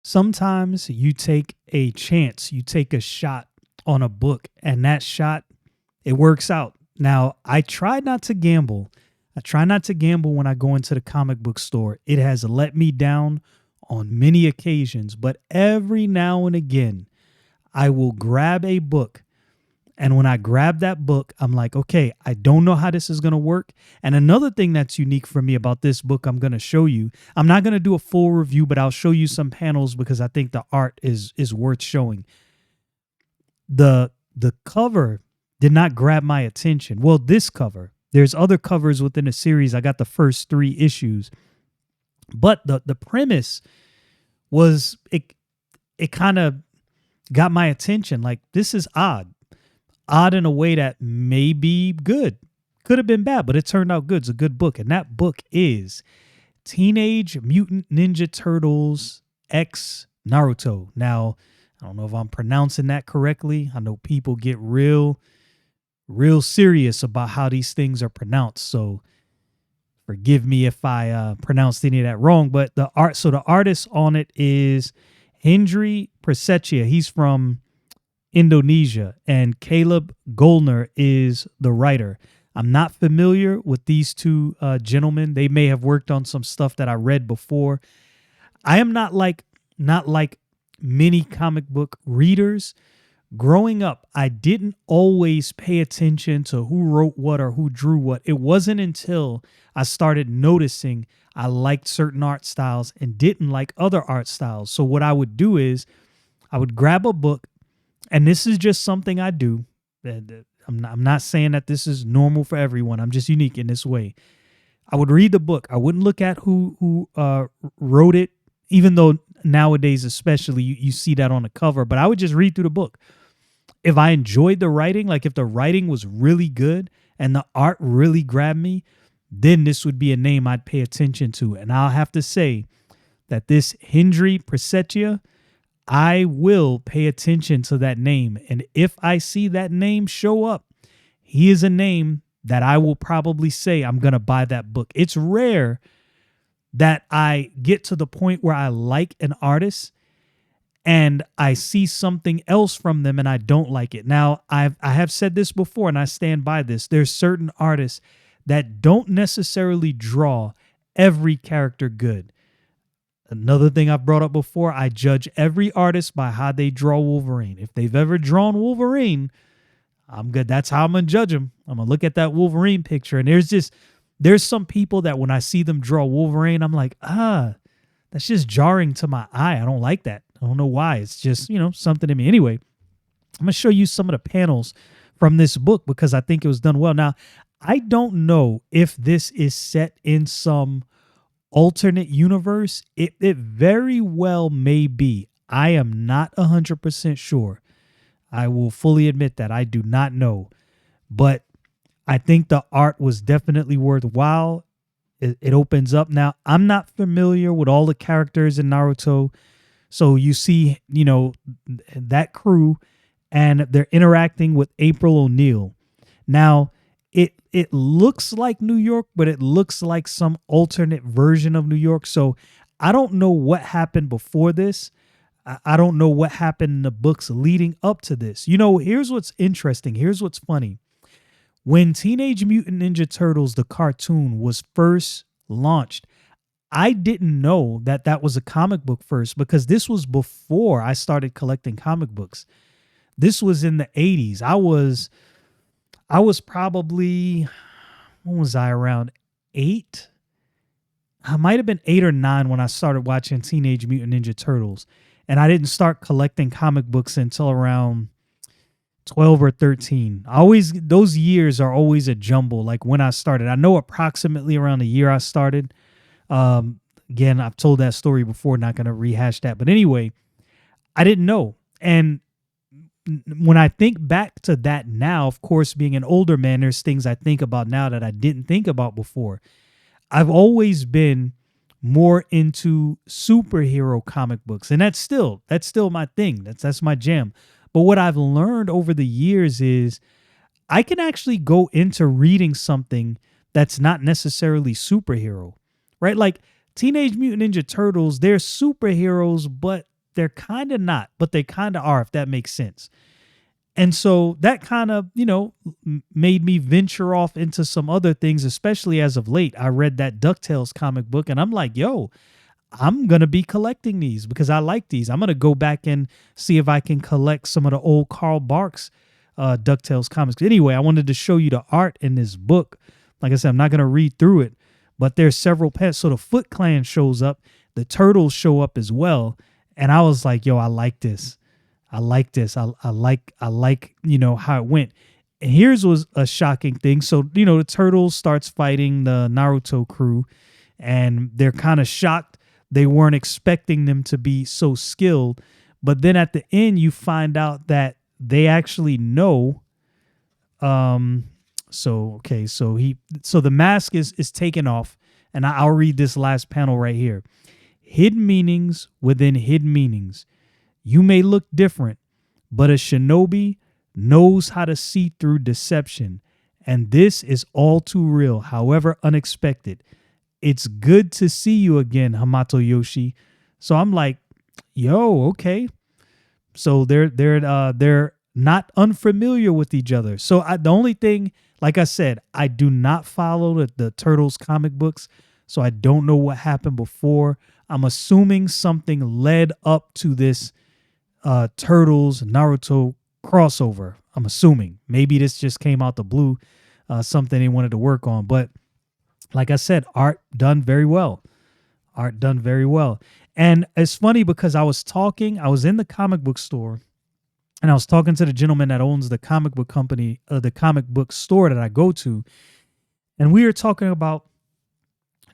Sometimes you take a chance, you take a shot on a book, and that shot, it works out. Now, I try not to gamble. I try not to gamble when I go into the comic book store. It has let me down on many occasions, but every now and again, I will grab a book. And when I grab that book, I'm like, okay, I don't know how this is going to work. And another thing that's unique for me about this book, I'm going to show you. I'm not going to do a full review, but I'll show you some panels because I think the art is worth showing. The cover did not grab my attention. Well, this cover. There's other covers within the series. I got the first 3 issues. But the premise was it kind of got my attention. Like, this is odd. Odd in a way that may be good. Could have been bad, but it turned out good. It's a good book. And that book is Teenage Mutant Ninja Turtles X Naruto. Now, I don't know if I'm pronouncing that correctly. I know people get real serious about how these things are pronounced. So forgive me if I pronounced any of that wrong. But the artist on it is Hendry Prasetya. He's from Indonesia, and Caleb Goellner is the writer. I'm not familiar with these two gentlemen. They may have worked on some stuff that I read before. I am not like many comic book readers. Growing up, I didn't always pay attention to who wrote what or who drew what. It wasn't until I started noticing I liked certain art styles and didn't like other art styles. So what I would do is I would grab a book. And this is just something I do. I'm not saying that this is normal for everyone. I'm just unique in this way. I would read the book. I wouldn't look at who wrote it, even though nowadays especially you see that on the cover. But I would just read through the book. If I enjoyed the writing, like if the writing was really good and the art really grabbed me, then this would be a name I'd pay attention to. And I'll have to say that this Hendry Prasetya, I will pay attention to that name. And if I see that name show up, he is a name that I will probably say I'm going to buy that book. It's rare that I get to the point where I like an artist and I see something else from them and I don't like it. Now, I have said this before and I stand by this. There's certain artists that don't necessarily draw every character good. Another thing I've brought up before, I judge every artist by how they draw Wolverine. If they've ever drawn Wolverine, I'm good. That's how I'm going to judge them. I'm going to look at that Wolverine picture. And there's some people that when I see them draw Wolverine, I'm like, that's just jarring to my eye. I don't like that. I don't know why. It's just, something to me. Anyway, I'm going to show you some of the panels from this book because I think it was done well. Now, I don't know if this is set in some alternate universe. It very well may be. I am not 100% sure. I will fully admit that I do not know, but I think the art was definitely worthwhile. It opens up. Now, I'm not familiar with all the characters in Naruto, so you see, that crew, and they're interacting with April O'Neil. Now, it looks like New York, but it looks like some alternate version of New York. So I don't know what happened before this. I don't know what happened in the books leading up to this. Here's what's interesting. Here's what's funny. When Teenage Mutant Ninja Turtles, the cartoon, was first launched, I didn't know that was a comic book first because this was before I started collecting comic books. This was in the 80s. I was probably, when was I, around 8? I might have been 8 or 9 when I started watching Teenage Mutant Ninja Turtles. And I didn't start collecting comic books until around 12 or 13. Those years are always a jumble, like when I started. I know approximately around the year I started. Again, I've told that story before, not going to rehash that. But anyway, I didn't know. And when I think back to that now, of course, being an older man, there's things I think about now that I didn't think about before. I've always been more into superhero comic books, and that's still my thing. That's my jam. But what I've learned over the years is I can actually go into reading something that's not necessarily superhero, right? Like Teenage Mutant Ninja Turtles, they're superheroes, but they're kind of not, but they kind of are, if that makes sense. And so that kind of, made me venture off into some other things, especially as of late. I read that DuckTales comic book and I'm like, yo, I'm going to be collecting these because I like these. I'm going to go back and see if I can collect some of the old Carl Barks DuckTales comics. Anyway, I wanted to show you the art in this book. Like I said, I'm not going to read through it, but there's several pets. So the Foot Clan shows up. The Turtles show up as well. And I was like, yo, I like this. I like this. I like, how it went. And here's was a shocking thing. So, the Turtles starts fighting the Naruto crew and they're kind of shocked. They weren't expecting them to be so skilled. But then at the end, you find out that they actually know. So the mask is taken off, and I'll read this last panel right here. Hidden meanings within hidden meanings. You may look different, but a shinobi knows how to see through deception. And this is all too real, however unexpected. It's good to see you again, Hamato Yoshi. So I'm like, yo, okay. So they're not unfamiliar with each other. So the only thing, like I said, I do not follow the Turtles comic books, so I don't know what happened before. I'm assuming something led up to this Turtles Naruto crossover. I'm assuming maybe this just came out the blue, something they wanted to work on. But like I said, art done very well. Art done very well. And it's funny because I was in the comic book store, and I was talking to the gentleman that owns the comic book company, the comic book store that I go to. And we were talking about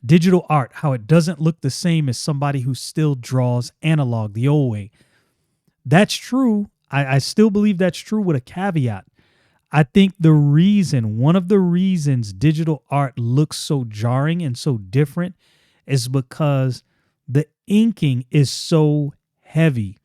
digital art, how it doesn't look the same as somebody who still draws analog the old way. That's true. I still believe that's true with a caveat. I think one of the reasons digital art looks so jarring and so different is because the inking is so heavy.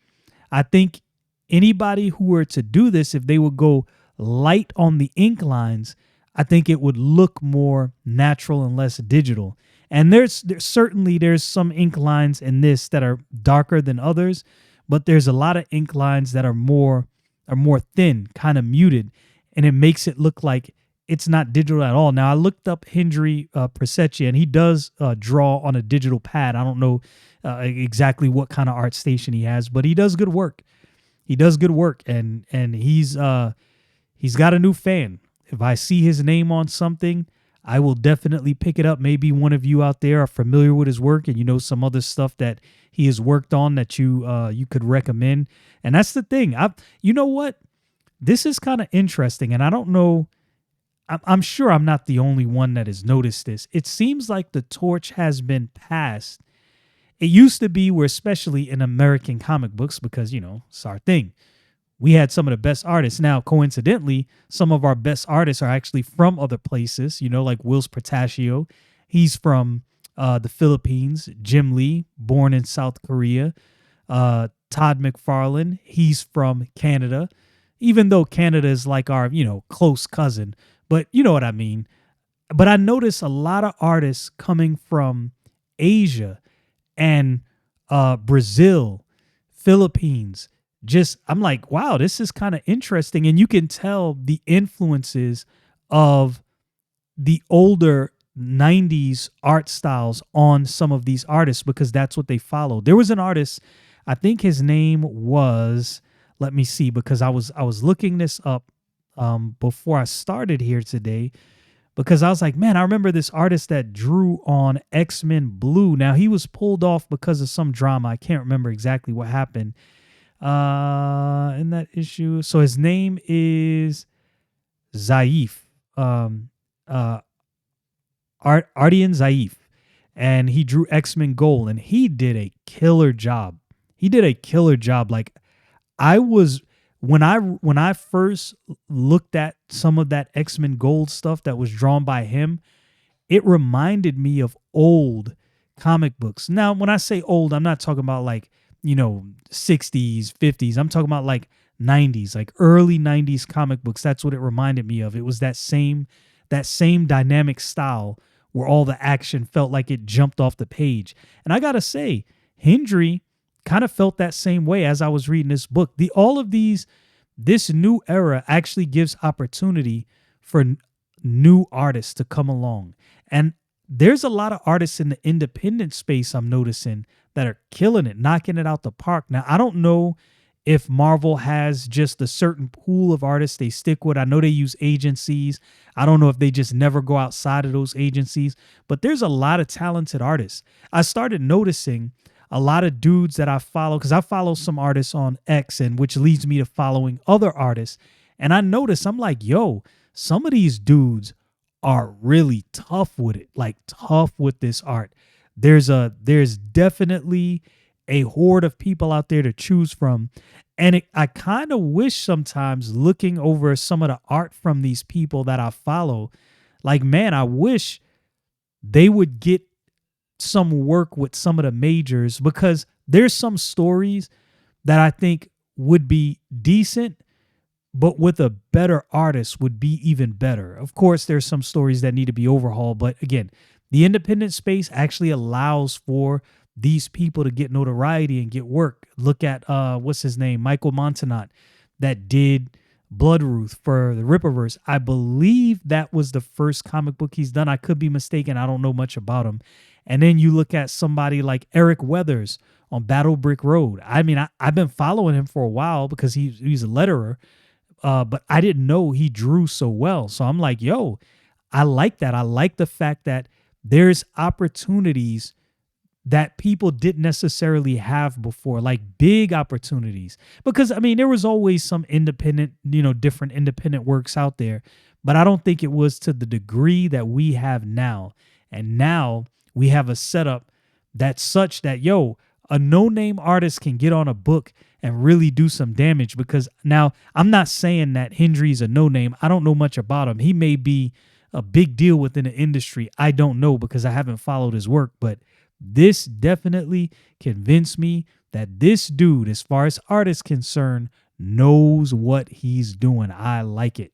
I think anybody who were to do this, if they would go light on the ink lines, I think it would look more natural and less digital. And there's certainly some ink lines in this that are darker than others, but there's a lot of ink lines that are more thin, kind of muted, and it makes it look like it's not digital at all. Now, I looked up Hendry Prasetya, and he does draw on a digital pad. I don't know exactly what kind of art station he has, but he does good work. He does good work, and he's got a new fan. If I see his name on something, I will definitely pick it up. Maybe one of you out there are familiar with his work and you know some other stuff that he has worked on that you could recommend. And that's the thing. You know what? This is kind of interesting, and I don't know. I'm sure I'm not the only one that has noticed this. It seems like the torch has been passed. It used to be where, especially in American comic books, because, it's our thing, we had some of the best artists. Now, coincidentally, some of our best artists are actually from other places, like Whilce Portacio. He's from the Philippines. Jim Lee, born in South Korea. Todd McFarlane, he's from Canada, even though Canada is like our, close cousin. But you know what I mean. But I notice a lot of artists coming from Asia and Brazil, Philippines. I'm like, wow, this is kind of interesting. And you can tell the influences of the older 90s art styles on some of these artists because that's what they follow. There was an artist, I think his name was, let me see, because I was looking this up before I started here today, because I was like, man, I remember this artist that drew on X-Men Blue. Now, he was pulled off because of some drama. I can't remember exactly what happened in that issue. So his name is Zaif, Ardian Zaif, and he drew X-Men Gold, and he did a killer job. Like, when I first looked at some of that X-Men Gold stuff that was drawn by him, it reminded me of old comic books. Now, when I say old, I'm not talking about like, 60s, 50s. I'm talking about like 90s, like early 90s comic books. That's what it reminded me of. It was that same dynamic style where all the action felt like it jumped off the page. And I got to say, Hendry kind of felt that same way as I was reading this book. All of these, this new era actually gives opportunity for new artists to come along. And there's a lot of artists in the independent space I'm noticing that are killing it, knocking it out the park. Now, I don't know if Marvel has just a certain pool of artists they stick with. I know they use agencies. I don't know if they just never go outside of those agencies, but there's a lot of talented artists. I started noticing a lot of dudes that I follow, because I follow some artists on X, and which leads me to following other artists. And I notice, I'm like, yo, some of these dudes are really tough with it, like tough with this art. There's definitely a horde of people out there to choose from. And I kind of wish sometimes, looking over some of the art from these people that I follow, like, man, I wish they would get some work with some of the majors, because there's some stories that I think would be decent, but with a better artist would be even better. Of course, there's some stories that need to be overhauled, but again, the independent space actually allows for these people to get notoriety and get work. Look at what's his name, Michael Montanot, that did Bloodruth for the Rippaverse. I believe that was the first comic book he's done. I could be mistaken. I don't know much about him. And then you look at somebody like Eric Weathers on Battle Brick Road. I mean, I've been following him for a while because he's a letterer, but I didn't know he drew so well. So I'm like, yo, I like that. I like the fact that there's opportunities that people didn't necessarily have before, like big opportunities. Because, I mean, there was always some independent, different independent works out there, but I don't think it was to the degree that we have now. And now we have a setup that's such that, yo, a no-name artist can get on a book and really do some damage. Because now, I'm not saying that Hendry's a no-name. I don't know much about him. He may be a big deal within the industry. I don't know, because I haven't followed his work, but this definitely convinced me that this dude, as far as art is concerned, knows what he's doing. I like it.